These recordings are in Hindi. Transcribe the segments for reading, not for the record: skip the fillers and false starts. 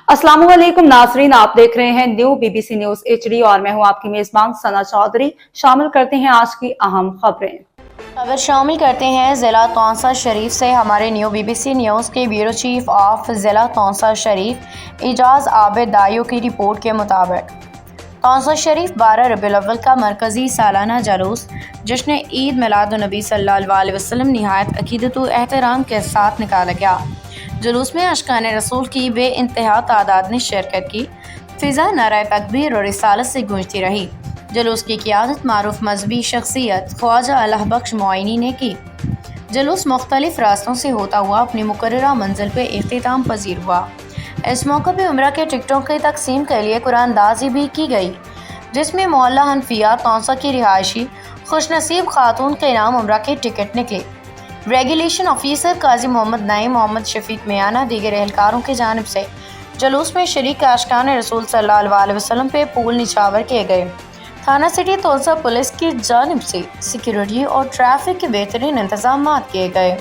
अस्सलामुअलैकुम नाजरीन, आप देख रहे हैं न्यू बीबीसी न्यूज HD और मैं हूं आपकी मेजबान सना चौधरी। शामिल करते हैं आज की अहम खबरें। खबर शामिल करते हैं ज़िला तौंसा शरीफ से। हमारे न्यू बीबीसी न्यूज़ के ब्यूरो चीफ ऑफ ज़िला तौंसा शरीफ इजाज़ आबिद दायो की रिपोर्ट के मुताबिक तौंसा शरीफ 12 रबीउल अव्वल का मरकज़ी सालाना जुलूस जश्न ईद मिलादुन्नबी सल्लल्लाहु अलैहि वसल्लम निहायत अकीदत व एहतराम के साथ निकाला गया। जुलूस में अशकान रसूल की बे इंतहा तादाद ने शिरकत की। फिजा नारे तकबीर और रिसालत से गूंजती रही। जुलूस की क़ियादत मारूफ मजहबी शख्सियत ख्वाजा अल्लाह बख्श मोइनी ने की। जुलूस मुख्तलिफ रास्तों से होता हुआ अपनी मुकर्ररा मंजिल पर इख्तिताम पजीर हुआ। इस मौके पर उम्रा के टिकटों की तकसीम के लिए कुरानदाजी भी की गई, जिसमें मोहल्ला हनफिया तौंसा की रिहायशी खुशनसीब खातून के नाम उम्रा के टिकट निकले। रेगुलेशन ऑफिसर काजी मोहम्मद नईम मोहम्मद शफीक मियाना दीगर एहलकारों की जानिब से जुलूस में शरीक आशिकान रसूल सल्लल्लाहु अलैहि वसल्लम पे फूल निछावर किए गए। थाना सिटी तौंसा पुलिस की जानिब से सिक्योरिटी और ट्रैफिक के बेहतरीन इंतजाम किए गए।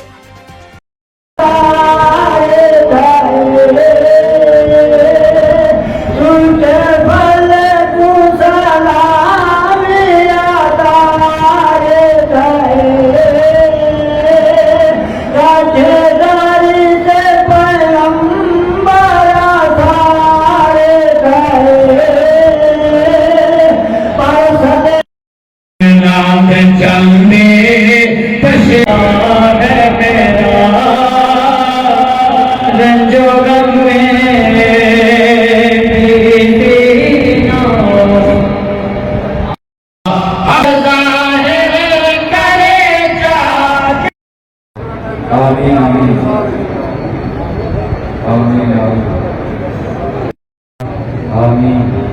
आमीन आमीन आमीन आमीन आमीन।